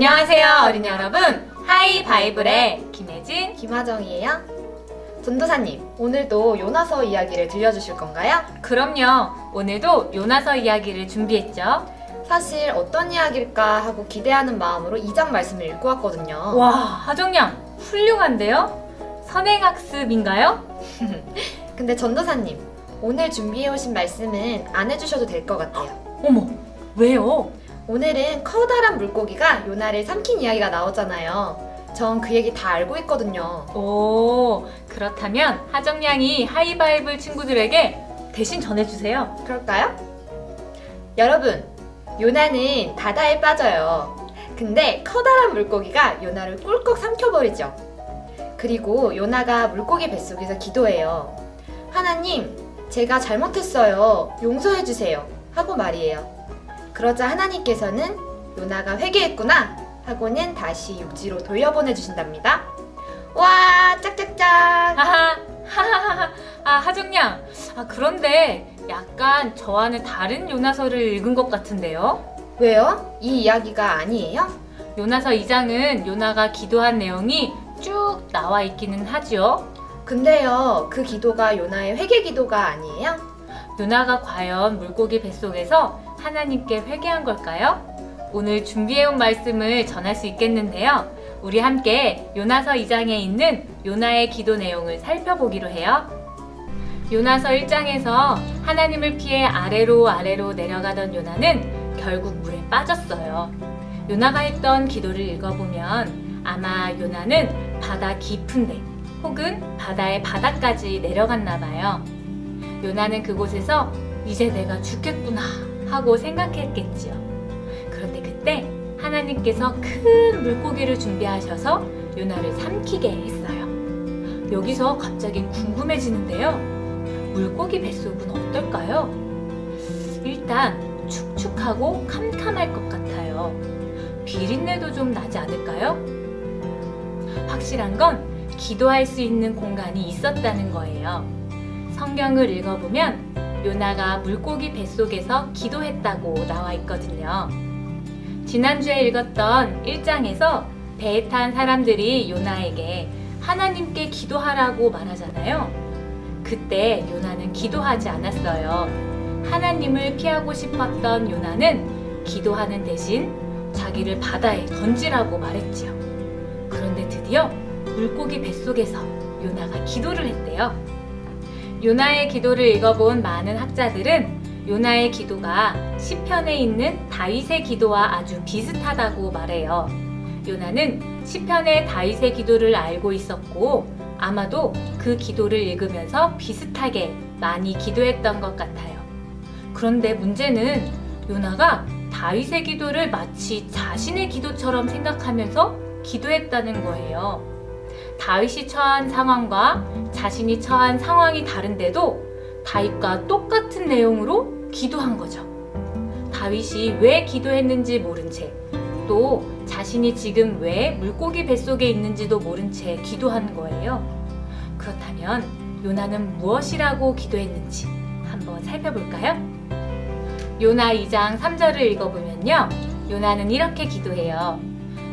안녕하세요 어린이 여러분, 하이바이블의 김혜진, 김하정이에요. 전도사님, 오늘도 요나서 이야기를 들려주실 건가요? 그럼요. 오늘도 요나서 이야기를 준비했죠. 사실 어떤 이야기일까 하고 기대하는 마음으로 2장 말씀을 읽고 왔거든요. 와, 하정양 훌륭한데요? 선행학습인가요? 근데 전도사님, 오늘 준비해오신 말씀은 안 해주셔도 될 것 같아요. 어머, 왜요? 오늘은 커다란 물고기가 요나를 삼킨 이야기가 나오잖아요. 전 그 얘기 다 알고 있거든요. 오, 그렇다면 하정양이 하이바이블 친구들에게 대신 전해주세요. 그럴까요? 여러분, 요나는 바다에 빠져요. 근데 커다란 물고기가 요나를 꿀꺽 삼켜버리죠. 그리고 요나가 물고기 뱃속에서 기도해요. 하나님, 제가 잘못했어요. 용서해주세요. 하고 말이에요. 그러자 하나님께서는 요나가 회개했구나 하고는 다시 육지로 돌려보내주신답니다. 와, 짝짝짝! 하하, 하하하. 하정양. 그런데 약간 저와는 다른 요나서를 읽은 것 같은데요? 왜요? 이 이야기가 아니에요? 요나서 2장은 요나가 기도한 내용이 쭉 나와 있기는 하지요. 근데요, 그 기도가 요나의 회개 기도가 아니에요? 요나가 과연 물고기 뱃속에서 하나님께 회개한 걸까요? 오늘 준비해온 말씀을 전할 수 있겠는데요. 우리 함께 요나서 2장에 있는 요나의 기도 내용을 살펴보기로 해요. 요나서 1장에서 하나님을 피해 아래로 내려가던 요나는 결국 물에 빠졌어요. 요나가 했던 기도를 읽어보면 아마 요나는 바다 깊은데 혹은 바다의 바닥까지 내려갔나 봐요. 요나는 그곳에서 이제 내가 죽겠구나 하고 생각했겠지요. 그런데 그때 하나님께서 큰 물고기를 준비하셔서 요나를 삼키게 했어요. 여기서 갑자기 궁금해지는데요. 물고기 뱃속은 어떨까요? 일단 축축하고 캄캄할 것 같아요. 비린내도 좀 나지 않을까요? 확실한 건 기도할 수 있는 공간이 있었다는 거예요. 성경을 읽어보면 요나가 물고기 뱃속에서 기도했다고 나와 있거든요. 지난주에 읽었던 1장에서 배에 탄 사람들이 요나에게 하나님께 기도하라고 말하잖아요. 그때 요나는 기도하지 않았어요. 하나님을 피하고 싶었던 요나는 기도하는 대신 자기를 바다에 던지라고 말했지요. 그런데 드디어 물고기 뱃속에서 요나가 기도를 했대요. 요나의 기도를 읽어본 많은 학자들은 요나의 기도가 시편에 있는 다윗의 기도와 아주 비슷하다고 말해요. 요나는 시편의 다윗의 기도를 알고 있었고 아마도 그 기도를 읽으면서 비슷하게 많이 기도했던 것 같아요. 그런데 문제는 요나가 다윗의 기도를 마치 자신의 기도처럼 생각하면서 기도했다는 거예요. 다윗이 처한 상황과 자신이 처한 상황이 다른데도 다윗과 똑같은 내용으로 기도한 거죠. 다윗이 왜 기도했는지 모른 채, 또 자신이 지금 왜 물고기 뱃속에 있는지도 모른 채 기도한 거예요. 그렇다면 요나는 무엇이라고 기도했는지 한번 살펴볼까요? 요나 2장 3절을 읽어보면요. 요나는 이렇게 기도해요.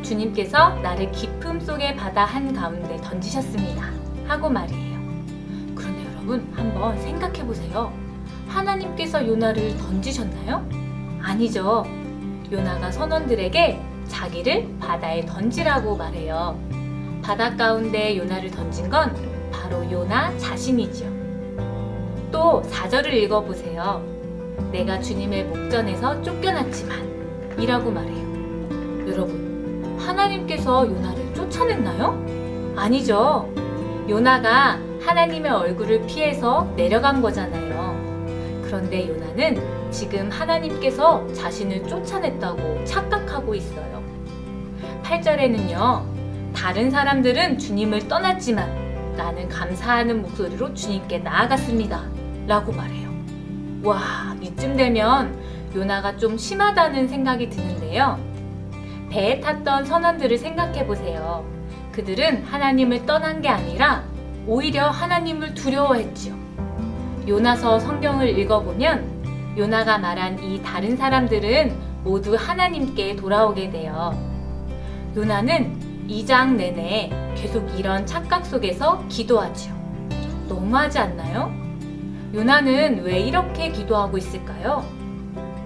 주님께서 나를 깊음 속의 바다 한가운데 던지셨습니다. 하고 말이에요. 그런데 여러분 한번 생각해 보세요. 하나님께서 요나를 던지셨나요? 아니죠. 요나가 선원들에게 자기를 바다에 던지라고 말해요. 바다 가운데 요나를 던진 건 바로 요나 자신이죠. 또 4절을 읽어보세요. 내가 주님의 목전에서 쫓겨났지만 이라고 말해요. 여러분, 하나님께서 요나를 쫓아냈나요? 아니죠. 요나가 하나님의 얼굴을 피해서 내려간 거잖아요. 그런데 요나는 지금 하나님께서 자신을 쫓아냈다고 착각하고 있어요. 8절에는요. 다른 사람들은 주님을 떠났지만 나는 감사하는 목소리로 주님께 나아갔습니다. 라고 말해요. 와, 이쯤 되면 요나가 좀 심하다는 생각이 드는데요. 배에 탔던 선원들을 생각해 보세요. 그들은 하나님을 떠난 게 아니라 오히려 하나님을 두려워했지요. 요나서 성경을 읽어보면 요나가 말한 이 다른 사람들은 모두 하나님께 돌아오게 돼요. 요나는 2장 내내 계속 이런 착각 속에서 기도하지요. 너무하지 않나요? 요나는 왜 이렇게 기도하고 있을까요?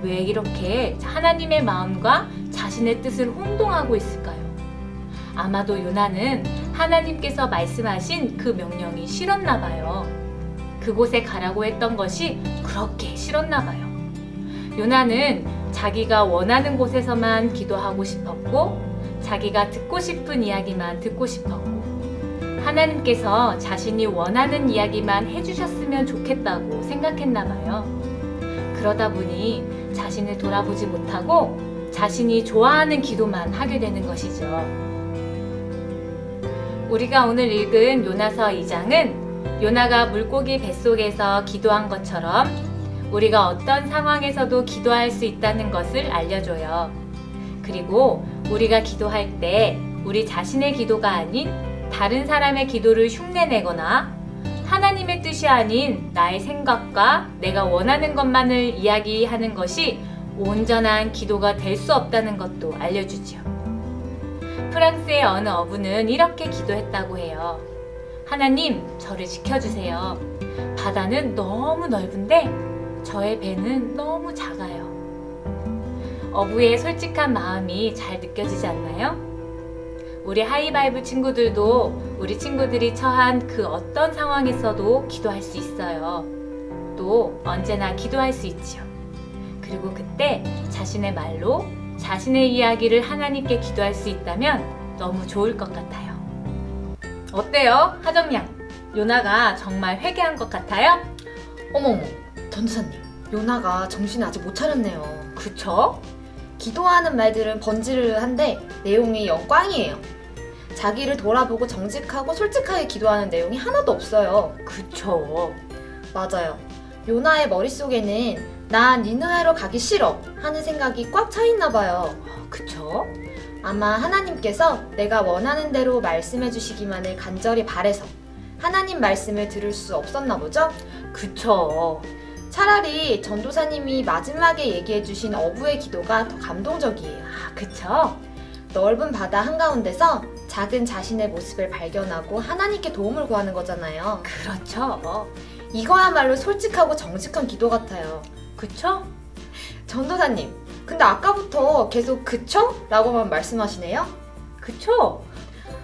왜 이렇게 하나님의 마음과 자신의 뜻을 혼동하고 있을까요? 아마도 요나는 하나님께서 말씀하신 그 명령이 싫었나 봐요. 그곳에 가라고 했던 것이 그렇게 싫었나 봐요. 요나는 자기가 원하는 곳에서만 기도하고 싶었고, 자기가 듣고 싶은 이야기만 듣고 싶었고, 하나님께서 자신이 원하는 이야기만 해주셨으면 좋겠다고 생각했나 봐요. 그러다 보니 자신을 돌아보지 못하고 자신이 좋아하는 기도만 하게 되는 것이죠. 우리가 오늘 읽은 요나서 2장은 요나가 물고기 뱃속에서 기도한 것처럼 우리가 어떤 상황에서도 기도할 수 있다는 것을 알려줘요. 그리고 우리가 기도할 때 우리 자신의 기도가 아닌 다른 사람의 기도를 흉내내거나 하나님의 뜻이 아닌 나의 생각과 내가 원하는 것만을 이야기하는 것이 온전한 기도가 될 수 없다는 것도 알려주죠. 프랑스의 어느 어부는 이렇게 기도했다고 해요. 하나님, 저를 지켜주세요. 바다는 너무 넓은데 저의 배는 너무 작아요. 어부의 솔직한 마음이 잘 느껴지지 않나요? 우리 하이바이블 친구들도 우리 친구들이 처한 그 어떤 상황에서도 기도할 수 있어요. 또 언제나 기도할 수 있지요. 그리고 그때 자신의 말로 자신의 이야기를 하나님께 기도할 수 있다면 너무 좋을 것 같아요. 어때요, 하정양? 요나가 정말 회개한 것 같아요? 어머머, 전도사님, 요나가 정신을 아직 못 차렸네요. 그쵸? 기도하는 말들은 번지르르한데 내용이 영 꽝이에요. 자기를 돌아보고 정직하고 솔직하게 기도하는 내용이 하나도 없어요. 그쵸. 맞아요. 요나의 머릿속에는 나 니느웨로 가기 싫어 하는 생각이 꽉 차 있나 봐요. 그쵸? 아마 하나님께서 내가 원하는 대로 말씀해 주시기만을 간절히 바래서 하나님 말씀을 들을 수 없었나 보죠? 그쵸. 차라리 전도사님이 마지막에 얘기해 주신 어부의 기도가 더 감동적이에요. 그쵸? 넓은 바다 한가운데서 작은 자신의 모습을 발견하고 하나님께 도움을 구하는 거잖아요. 그렇죠. 이거야말로 솔직하고 정직한 기도 같아요. 그쵸? 전도사님, 근데 아까부터 계속 그쵸? 라고만 말씀하시네요? 그쵸?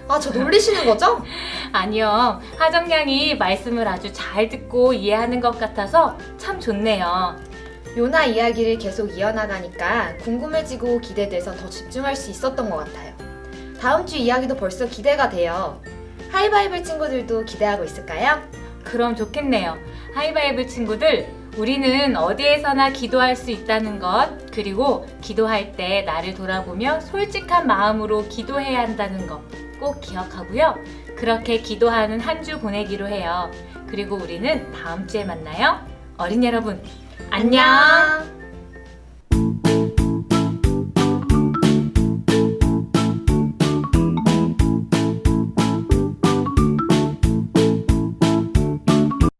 아, 저 놀리시는 거죠? 아니요. 하정양이 말씀을 아주 잘 듣고 이해하는 것 같아서 참 좋네요. 요나 이야기를 계속 이어나가니까 궁금해지고 기대돼서 더 집중할 수 있었던 것 같아요. 다음 주 이야기도 벌써 기대가 돼요. 하이바이블 친구들도 기대하고 있을까요? 그럼 좋겠네요. 하이바이블 친구들, 우리는 어디에서나 기도할 수 있다는 것, 그리고 기도할 때 나를 돌아보며 솔직한 마음으로 기도해야 한다는 것 꼭 기억하고요. 그렇게 기도하는 한 주 보내기로 해요. 그리고 우리는 다음 주에 만나요. 어린이 여러분, 안녕!